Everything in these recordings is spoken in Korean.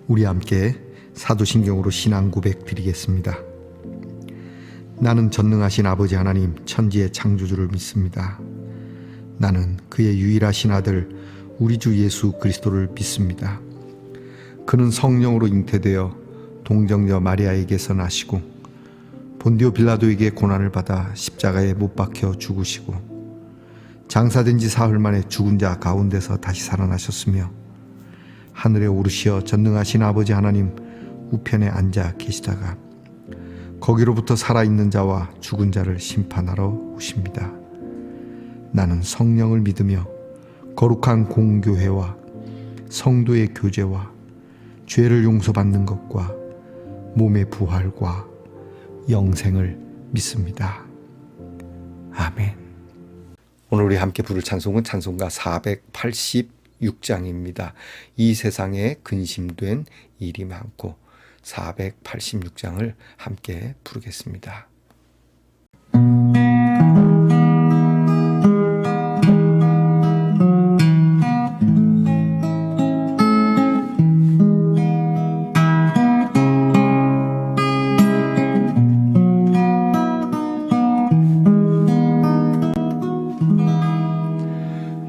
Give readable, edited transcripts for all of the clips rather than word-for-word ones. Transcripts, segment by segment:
우리 함께 사도신경으로 신앙 고백 드리겠습니다. 나는 전능하신 아버지 하나님 천지의 창조주를 믿습니다. 나는 그의 유일하신 아들 우리 주 예수 그리스도를 믿습니다. 그는 성령으로 잉태되어 동정녀 마리아에게서 나시고 본디오 빌라도에게 고난을 받아 십자가에 못 박혀 죽으시고 장사된 지 사흘 만에 죽은 자 가운데서 다시 살아나셨으며 하늘에 오르시어 전능하신 아버지 하나님 우편에 앉아 계시다가 거기로부터 살아있는 자와 죽은 자를 심판하러 오십니다. 나는 성령을 믿으며 거룩한 공교회와 성도의 교제와 죄를 용서받는 것과 몸의 부활과 영생을 믿습니다. 아멘. 오늘 우리 함께 부를 찬송은 찬송가 486장입니다. 이 세상에 근심된 일이 많고 486장을 함께 부르겠습니다.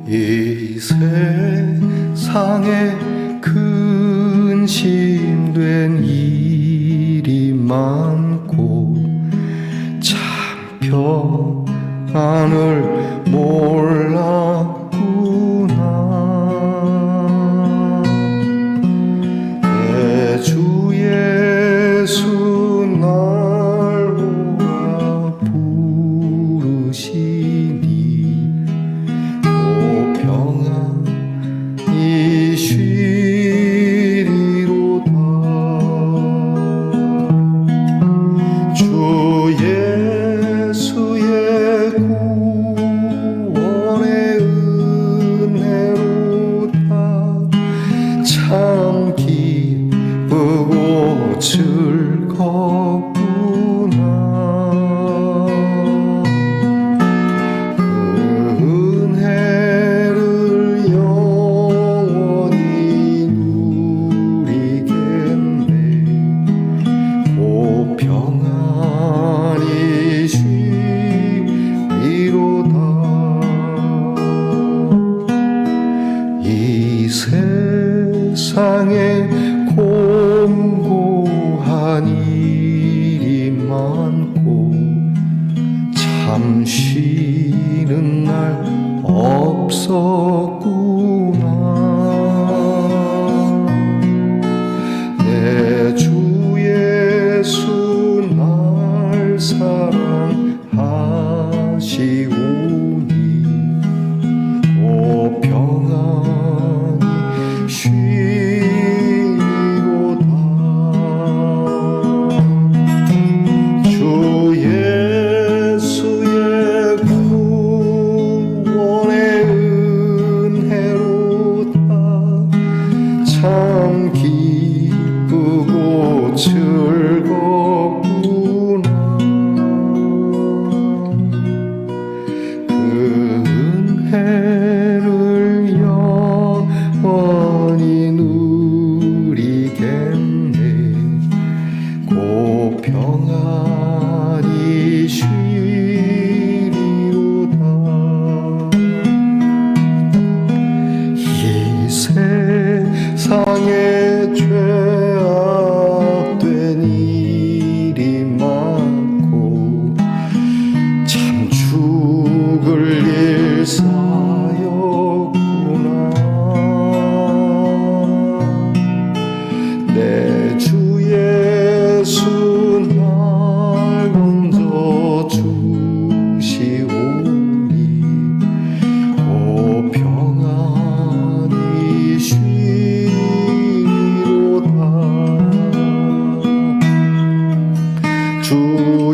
이 세상에 근심된 일이 많고 참 평안을 몰랐구나. 내 주 예수 날 오라 부르시니 평안이 쉬리로다. 주 예수의 구원의 은혜로다. 참 기쁘고 즐겁구나. 평안이 쉬리로다. 이 세상에 공고한 일이 많고 참 쉬는 날 없었구나. 내 주 예수 날 사랑하시오니 오 평안이 쉬리로다. 주 예수의 구원의 은혜로다. 참 기쁘고 즐겁구나. 그 은혜를 영원히 누리겠네. 고 평안이 쉬리로다. 이 세상에 죄악된 일이 많고 참 죽을 일 쌓였구나. 내 주 예수 날 건져 주시오니 오 평안이 쉬리로다. 주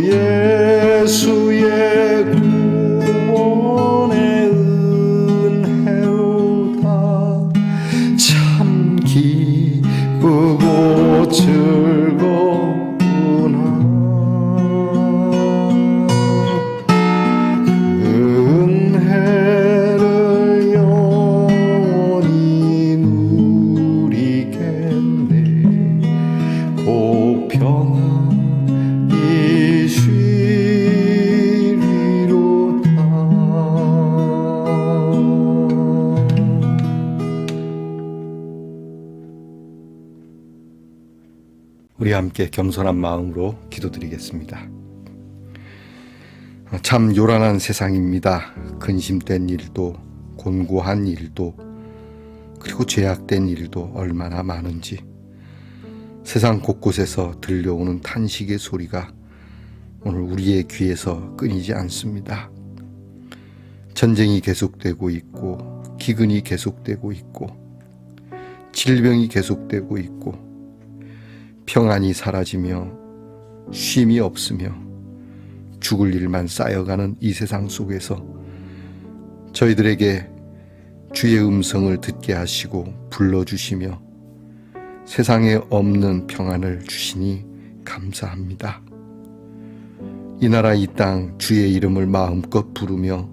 예수의 구원의 은혜로다. 참 기쁘고 즐겁구나. 그 은혜를 영원히 누리겠네. 우리 함께 겸손한 마음으로 기도드리겠습니다. 참 요란한 세상입니다. 근심된 일도, 곤고한 일도, 그리고 죄악된 일도 얼마나 많은지 세상 곳곳에서 들려오는 탄식의 소리가 오늘 우리의 귀에서 끊이지 않습니다. 전쟁이 계속되고 있고, 기근이 계속되고 있고, 질병이 계속되고 있고, 평안이 사라지며 쉼이 없으며 죽을 일만 쌓여가는 이 세상 속에서 저희들에게 주의 음성을 듣게 하시고 불러주시며 세상에 없는 평안을 주시니 감사합니다. 이 나라 이 땅 주의 이름을 마음껏 부르며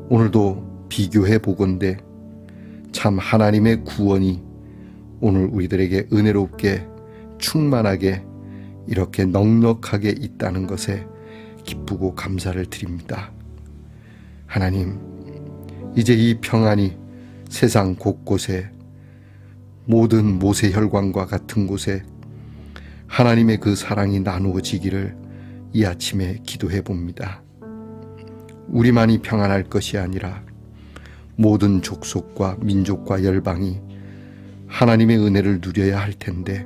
오늘도 비교해 보건대 참 하나님의 구원이 오늘 우리들에게 은혜롭게 충만하게 이렇게 넉넉하게 있다는 것에 기쁘고 감사를 드립니다. 하나님, 이제 이 평안이 세상 곳곳에 모든 모세혈관과 같은 곳에 하나님의 그 사랑이 나누어지기를 이 아침에 기도해 봅니다. 우리만이 평안할 것이 아니라 모든 족속과 민족과 열방이 하나님의 은혜를 누려야 할 텐데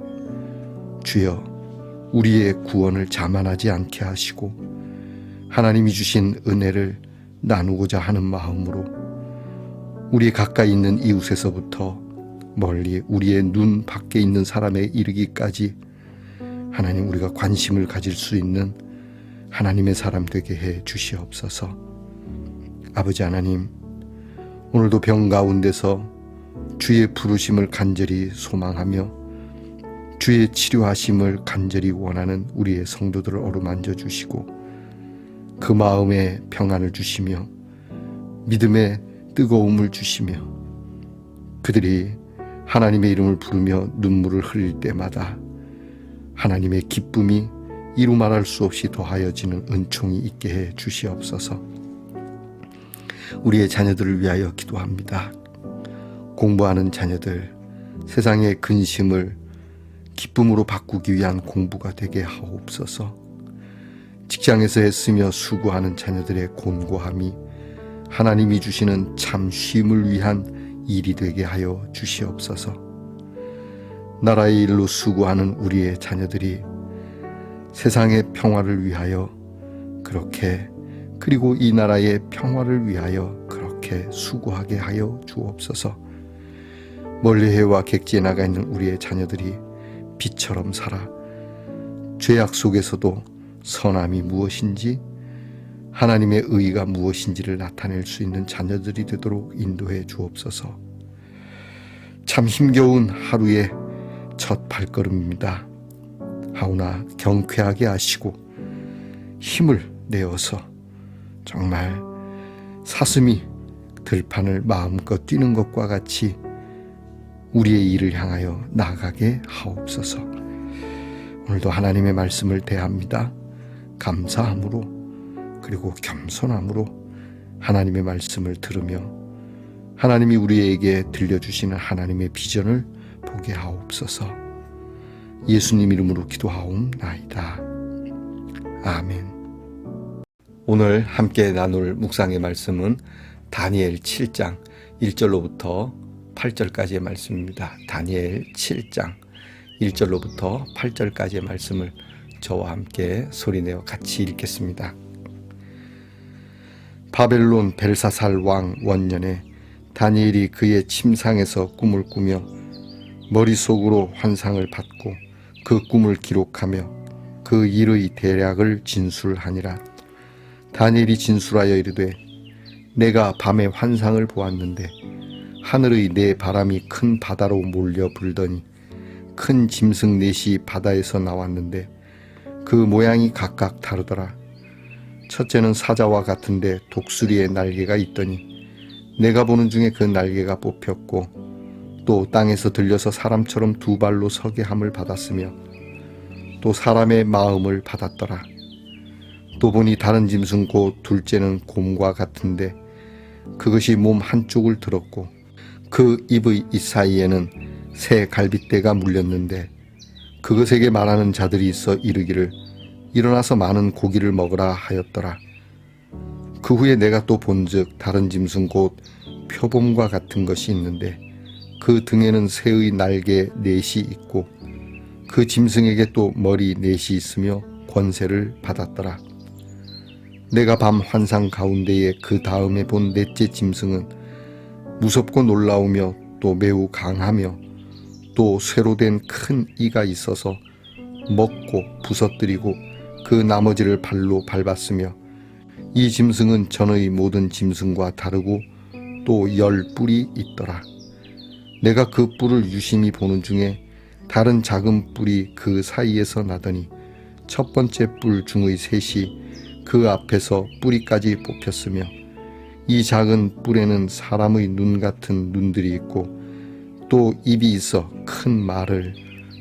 주여 우리의 구원을 자만하지 않게 하시고 하나님이 주신 은혜를 나누고자 하는 마음으로 우리 가까이 있는 이웃에서부터 멀리 우리의 눈 밖에 있는 사람에 이르기까지 하나님 우리가 관심을 가질 수 있는 하나님의 사람 되게 해 주시옵소서. 아버지 하나님, 오늘도 병 가운데서 주의 부르심을 간절히 소망하며 주의 치료하심을 간절히 원하는 우리의 성도들을 어루만져 주시고 그 마음에 평안을 주시며 믿음의 뜨거움을 주시며 그들이 하나님의 이름을 부르며 눈물을 흘릴 때마다 하나님의 기쁨이 이루 말할 수 없이 더하여지는 은총이 있게 해 주시옵소서. 우리의 자녀들을 위하여 기도합니다. 공부하는 자녀들, 세상의 근심을 기쁨으로 바꾸기 위한 공부가 되게 하옵소서. 직장에서 애쓰며 수고하는 자녀들의 곤고함이 하나님이 주시는 참 쉼을 위한 일이 되게 하여 주시옵소서. 나라의 일로 수고하는 우리의 자녀들이 세상의 평화를 위하여 그렇게 그리고 이 나라의 평화를 위하여 그렇게 수고하게 하여 주옵소서. 멀리 해와 객지에 나가 있는 우리의 자녀들이 빛처럼 살아 죄악 속에서도 선함이 무엇인지 하나님의 의의가 무엇인지를 나타낼 수 있는 자녀들이 되도록 인도해 주옵소서. 참 힘겨운 하루의 첫 발걸음입니다. 하오나 경쾌하게 하시고 힘을 내어서 정말 사슴이 들판을 마음껏 뛰는 것과 같이 우리의 일을 향하여 나아가게 하옵소서. 오늘도 하나님의 말씀을 대합니다. 감사함으로 그리고 겸손함으로 하나님의 말씀을 들으며 하나님이 우리에게 들려주시는 하나님의 비전을 보게 하옵소서. 예수님 이름으로 기도하옵나이다. 아멘. 오늘 함께 나눌 묵상의 말씀은 다니엘 7장 1절로부터 8절까지의 말씀입니다. 다니엘 7장 1절로부터 8절까지의 말씀을 저와 함께 소리내어 같이 읽겠습니다. 바벨론 벨사살 왕 원년에 다니엘이 그의 침상에서 꿈을 꾸며 머릿속으로 환상을 받고 그 꿈을 기록하며 그 일의 대략을 진술하니라. 다니엘이 진술하여 이르되 내가 밤에 환상을 보았는데 하늘의 네 바람이 큰 바다로 몰려 불더니 큰 짐승 넷이 바다에서 나왔는데 그 모양이 각각 다르더라. 첫째는 사자와 같은데 독수리의 날개가 있더니 내가 보는 중에 그 날개가 뽑혔고 또 땅에서 들려서 사람처럼 두 발로 서게 함을 받았으며 또 사람의 마음을 받았더라. 또 보니 다른 짐승 곧 둘째는 곰과 같은데 그것이 몸 한쪽을 들었고 그 입의 이 사이에는 새 갈빗대가 물렸는데 그것에게 말하는 자들이 있어 이르기를 일어나서 많은 고기를 먹으라 하였더라. 그 후에 내가 또 본즉 다른 짐승 곧 표범과 같은 것이 있는데 그 등에는 새의 날개 넷이 있고 그 짐승에게 또 머리 넷이 있으며 권세를 받았더라. 내가 밤 환상 가운데에 그 다음에 본 넷째 짐승은 무섭고 놀라우며 또 매우 강하며 또 쇠로 된 큰 이가 있어서 먹고 부서뜨리고 그 나머지를 발로 밟았으며 이 짐승은 전의 모든 짐승과 다르고 또 10뿔이 있더라. 내가 그 뿔을 유심히 보는 중에 다른 작은 뿔이 그 사이에서 나더니 첫 번째 뿔 중의 셋이 그 앞에서 뿌리까지 뽑혔으며 이 작은 뿔에는 사람의 눈 같은 눈들이 있고 또 입이 있어 큰 말을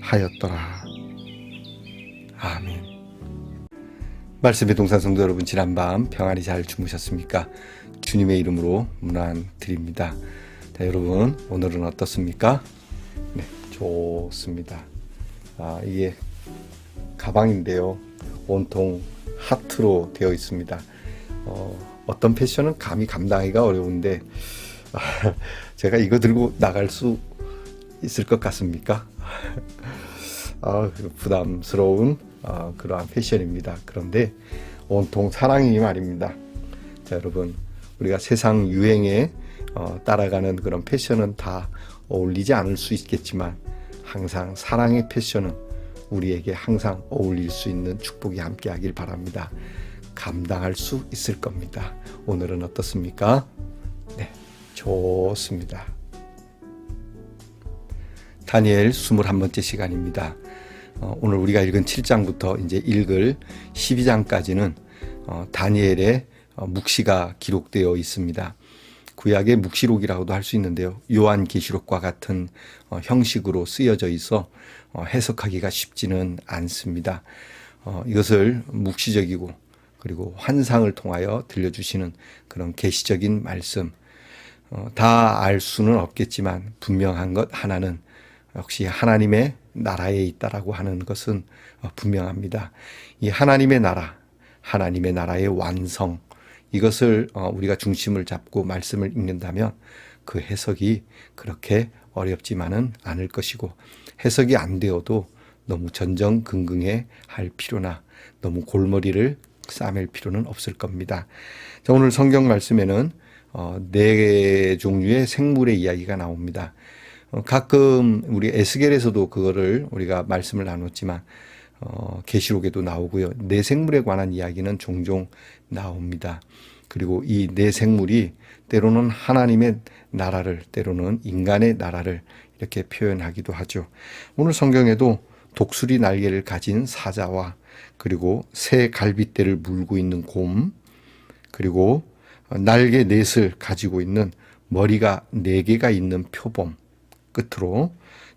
하였더라. 아멘. 말씀의 동산 성도 여러분, 지난밤 평안히 잘 주무셨습니까? 주님의 이름으로 문안 드립니다. 자, 여러분 오늘은 어떻습니까? 네, 좋습니다. 이게 가방인데요, 온통 하트로 되어 있습니다. 어떤 패션은 감히 감당하기가 어려운데 제가 이거 들고 나갈 수 있을 것 같습니까? 부담스러운 그러한 패션입니다. 그런데 온통 사랑이 말입니다. 자, 여러분, 우리가 세상 유행에 따라가는 그런 패션은 다 어울리지 않을 수 있겠지만 항상 사랑의 패션은 우리에게 항상 어울릴 수 있는 축복이 함께하길 바랍니다. 감당할 수 있을 겁니다. 오늘은 어떻습니까? 네, 좋습니다. 다니엘 21번째 시간입니다. 오늘 우리가 읽은 7장부터 이제 읽을 12장까지는 다니엘의 묵시가 기록되어 있습니다. 구약의 묵시록이라고도 할 수 있는데요, 요한계시록과 같은 형식으로 쓰여져 있어 해석하기가 쉽지는 않습니다. 이것을 묵시적이고 그리고 환상을 통하여 들려주시는 그런 계시적인 말씀, 다 알 수는 없겠지만 분명한 것 하나는 역시 하나님의 나라에 있다라고 하는 것은 분명합니다. 이 하나님의 나라, 하나님의 나라의 완성, 이것을 우리가 중심을 잡고 말씀을 읽는다면 그 해석이 그렇게 어렵지만은 않을 것이고, 해석이 안 되어도 너무 전전긍긍해 할 필요나 너무 골머리를 싸맬 필요는 없을 겁니다. 자, 오늘 성경 말씀에는 4종류의 생물의 이야기가 나옵니다. 가끔 우리 에스겔에서도 그거를 우리가 말씀을 나눴지만 계시록에도 나오고요. 4생물에 관한 이야기는 종종 나옵니다. 그리고 이 4생물이 때로는 하나님의 나라를, 때로는 인간의 나라를 이렇게 표현하기도 하죠. 오늘 성경에도 독수리 날개를 가진 사자와 그리고 새 갈빗대를 물고 있는 곰, 그리고 날개 넷을 가지고 있는 머리가 4개가 있는 표범, 끝으로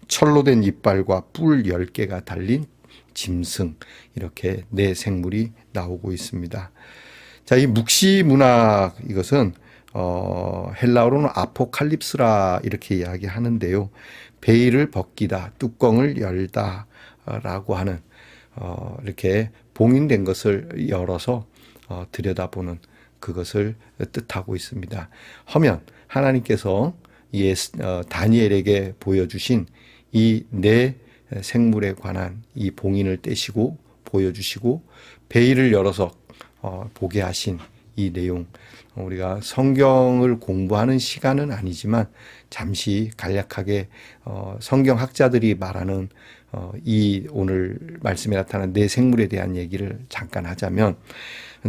철로 된 이빨과 뿔 10개가 달린 짐승, 이렇게 4생물이 나오고 있습니다. 자, 이 묵시 문학, 이것은 헬라어로는 아포칼립스라 이렇게 이야기하는데요, 베일을 벗기다, 뚜껑을 열다 라고 하는 이렇게 봉인된 것을 열어서 들여다보는 그것을 뜻하고 있습니다. 하면 하나님께서 다니엘에게 보여주신 이 4생물에 관한 이 봉인을 떼시고 보여주시고 베일을 열어서 보게 하신 이 내용, 우리가 성경을 공부하는 시간은 아니지만 잠시 간략하게 성경학자들이 말하는 이 오늘 말씀에 나타난 4생물에 대한 얘기를 잠깐 하자면,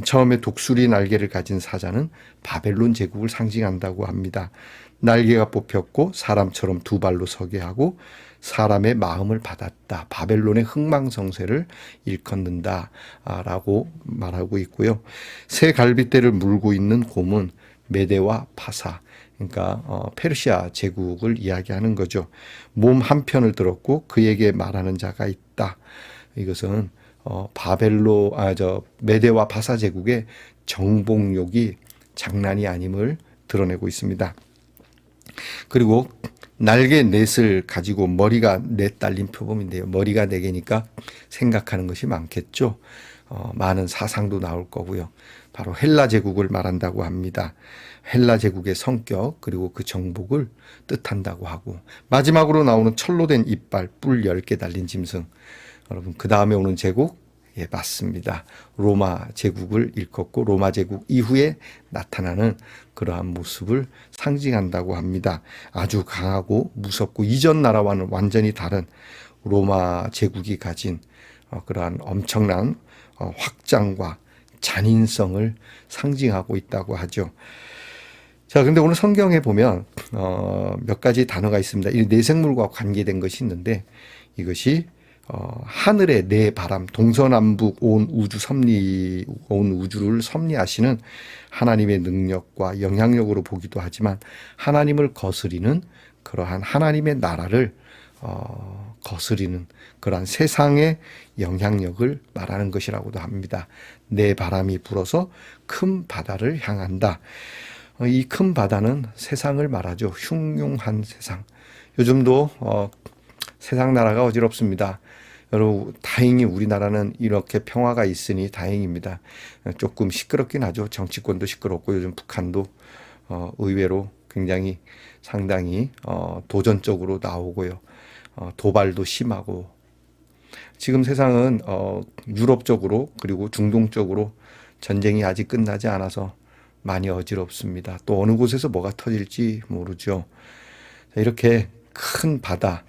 처음에 독수리 날개를 가진 사자는 바벨론 제국을 상징한다고 합니다. 날개가 뽑혔고 사람처럼 2발로 서게 하고 사람의 마음을 받았다, 바벨론의 흥망성쇠를 일컫는다 라고 말하고 있고요. 새 갈빗대를 물고 있는 곰은 메대와 파사, 그러니까 페르시아 제국을 이야기하는 거죠. 몸 한편을 들었고 그에게 말하는 자가 있다. 이것은 메대와 파사 제국의 정복욕이 장난이 아님을 드러내고 있습니다. 그리고 날개 넷을 가지고 머리가 넷 달린 표범인데요. 머리가 네 개니까 생각하는 것이 많겠죠. 많은 사상도 나올 거고요. 바로 헬라 제국을 말한다고 합니다. 헬라 제국의 성격 그리고 그 정복을 뜻한다고 하고, 마지막으로 나오는 철로 된 이빨, 뿔 10개 달린 짐승. 여러분, 그 다음에 오는 제국, 예, 맞습니다. 로마 제국을 일컫고 로마 제국 이후에 나타나는 그러한 모습을 상징한다고 합니다. 아주 강하고 무섭고 이전 나라와는 완전히 다른 로마 제국이 가진 그러한 엄청난 확장과 잔인성을 상징하고 있다고 하죠. 자, 근데 오늘 성경에 보면 몇 가지 단어가 있습니다. 이 내생물과 관계된 것이 있는데, 이것이 하늘의 네 바람, 동서남북 온 우주를 섭리하시는 하나님의 능력과 영향력으로 보기도 하지만, 하나님을 거스리는 그러한 하나님의 나라를 거스리는 그러한 세상의 영향력을 말하는 것이라고도 합니다. 네 바람이 불어서 큰 바다를 향한다. 이 큰 바다는 세상을 말하죠. 흉흉한 세상. 요즘도 세상 나라가 어지럽습니다. 여러분, 다행히 우리나라는 이렇게 평화가 있으니 다행입니다. 조금 시끄럽긴 하죠. 정치권도 시끄럽고, 요즘 북한도 의외로 굉장히 상당히 도전적으로 나오고요. 도발도 심하고, 지금 세상은 유럽 쪽으로 그리고 중동 쪽으로 전쟁이 아직 끝나지 않아서 많이 어지럽습니다. 또 어느 곳에서 뭐가 터질지 모르죠. 이렇게 큰 바다,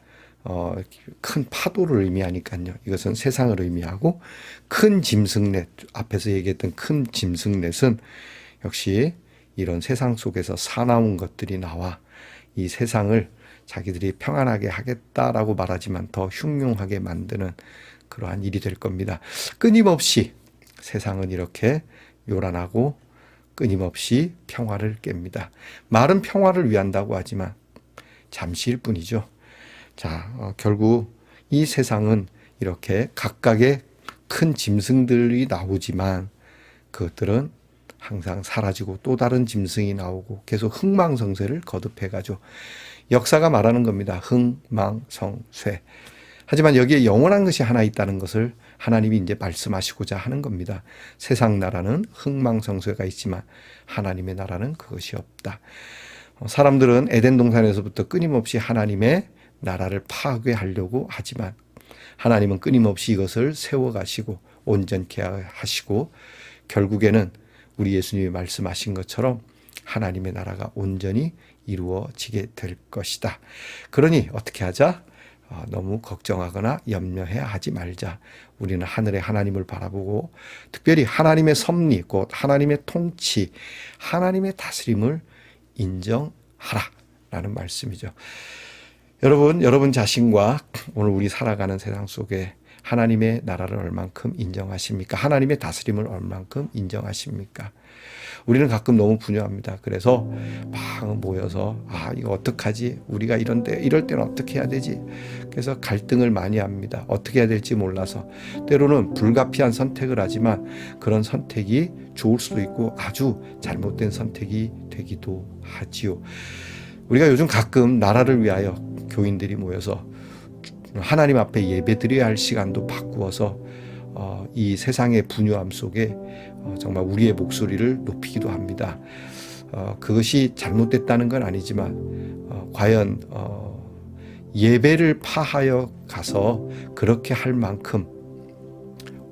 큰 파도를 의미하니까요. 이것은 세상을 의미하고, 큰 짐승넷, 앞에서 얘기했던 큰 짐승넷은 역시 이런 세상 속에서 사나운 것들이 나와 이 세상을 자기들이 평안하게 하겠다라고 말하지만 더 흉흉하게 만드는 그러한 일이 될 겁니다. 끊임없이 세상은 이렇게 요란하고 끊임없이 평화를 깹니다. 말은 평화를 위한다고 하지만 잠시일 뿐이죠. 자, 결국 이 세상은 이렇게 각각의 큰 짐승들이 나오지만 그것들은 항상 사라지고 또 다른 짐승이 나오고 계속 흥망성쇠를 거듭해가죠. 역사가 말하는 겁니다. 흥망성쇠. 하지만 여기에 영원한 것이 하나 있다는 것을 하나님이 이제 말씀하시고자 하는 겁니다. 세상 나라는 흥망성쇠가 있지만 하나님의 나라는 그것이 없다. 사람들은 에덴 동산에서부터 끊임없이 하나님의 나라를 파괴하려고 하지만 하나님은 끊임없이 이것을 세워가시고 온전케 하시고, 결국에는 우리 예수님이 말씀하신 것처럼 하나님의 나라가 온전히 이루어지게 될 것이다. 그러니 어떻게 하자? 너무 걱정하거나 염려해 하지 말자. 우리는 하늘의 하나님을 바라보고 특별히 하나님의 섭리, 곧 하나님의 통치, 하나님의 다스림을 인정하라라는 말씀이죠. 여러분 자신과 오늘 우리 살아가는 세상 속에 하나님의 나라를 얼만큼 인정하십니까? 하나님의 다스림을 얼만큼 인정하십니까? 우리는 가끔 너무 분유합니다. 그래서 막 모여서 이거 어떡하지? 우리가 이럴 때는 어떻게 해야 되지? 그래서 갈등을 많이 합니다. 어떻게 해야 될지 몰라서. 때로는 불가피한 선택을 하지만 그런 선택이 좋을 수도 있고 아주 잘못된 선택이 되기도 하지요. 우리가 요즘 가끔 나라를 위하여 교인들이 모여서 하나님 앞에 예배드려야 할 시간도 바꾸어서 이 세상의 분유함 속에 정말 우리의 목소리를 높이기도 합니다. 그것이 잘못됐다는 건 아니지만 과연 예배를 파하여 가서 그렇게 할 만큼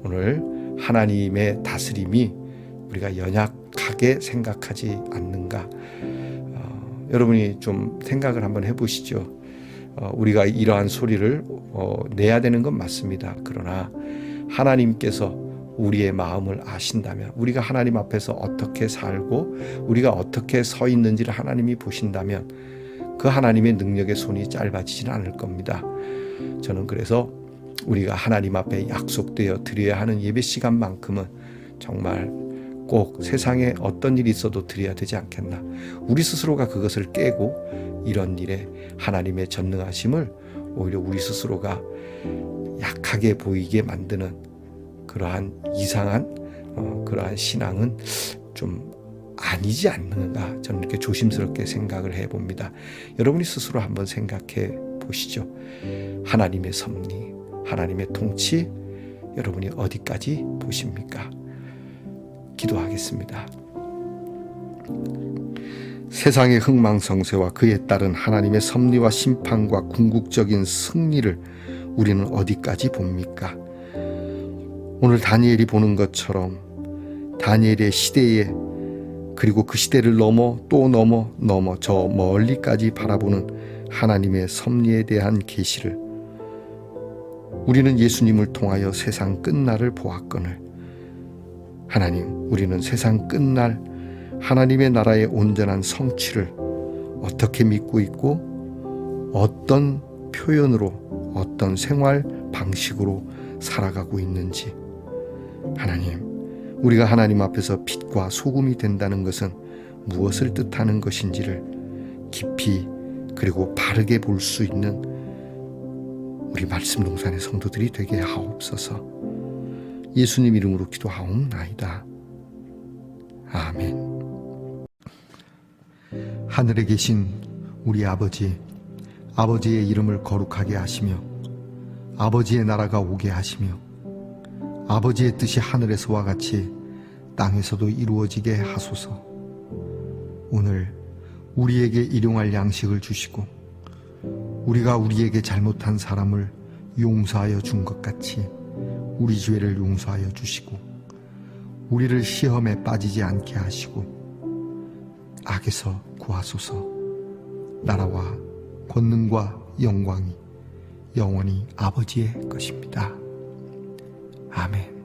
오늘 하나님의 다스림이 우리가 연약하게 생각하지 않는가? 여러분이 좀 생각을 한번 해보시죠. 우리가 이러한 소리를 내야 되는 건 맞습니다. 그러나 하나님께서 우리의 마음을 아신다면, 우리가 하나님 앞에서 어떻게 살고 우리가 어떻게 서 있는지를 하나님이 보신다면 그 하나님의 능력의 손이 짧아지지는 않을 겁니다. 저는 그래서 우리가 하나님 앞에 약속되어 드려야 하는 예배 시간만큼은 정말 꼭 세상에 어떤 일이 있어도 드려야 되지 않겠나. 우리 스스로가 그것을 깨고 이런 일에 하나님의 전능하심을 오히려 우리 스스로가 약하게 보이게 만드는 그러한 이상한 그러한 신앙은 좀 아니지 않는가, 저는 이렇게 조심스럽게 생각을 해봅니다. 여러분이 스스로 한번 생각해 보시죠. 하나님의 섭리, 하나님의 통치, 여러분이 어디까지 보십니까? 기도하겠습니다. 세상의 흥망성쇠와 그에 따른 하나님의 섭리와 심판과 궁극적인 승리를 우리는 어디까지 봅니까? 오늘 다니엘이 보는 것처럼 다니엘의 시대에, 그리고 그 시대를 넘어 또 넘어 저 멀리까지 바라보는 하나님의 섭리에 대한 계시를 우리는 예수님을 통하여 세상 끝날을 보았거늘, 하나님, 우리는 세상 끝날 하나님의 나라의 온전한 성취를 어떻게 믿고 있고 어떤 표현으로, 어떤 생활 방식으로 살아가고 있는지, 하나님, 우리가 하나님 앞에서 빛과 소금이 된다는 것은 무엇을 뜻하는 것인지를 깊이 그리고 바르게 볼 수 있는 우리 말씀 동산의 성도들이 되게 하옵소서. 예수님 이름으로 기도하옵나이다. 아멘. 하늘에 계신 우리 아버지, 아버지의 이름을 거룩하게 하시며 아버지의 나라가 오게 하시며 아버지의 뜻이 하늘에서와 같이 땅에서도 이루어지게 하소서. 오늘 우리에게 일용할 양식을 주시고 우리가 우리에게 잘못한 사람을 용서하여 준 것 같이 우리 죄를 용서하여 주시고 우리를 시험에 빠지지 않게 하시고 악에서 구하소서. 나라와 권능과 영광이 영원히 아버지의 것입니다. 아멘.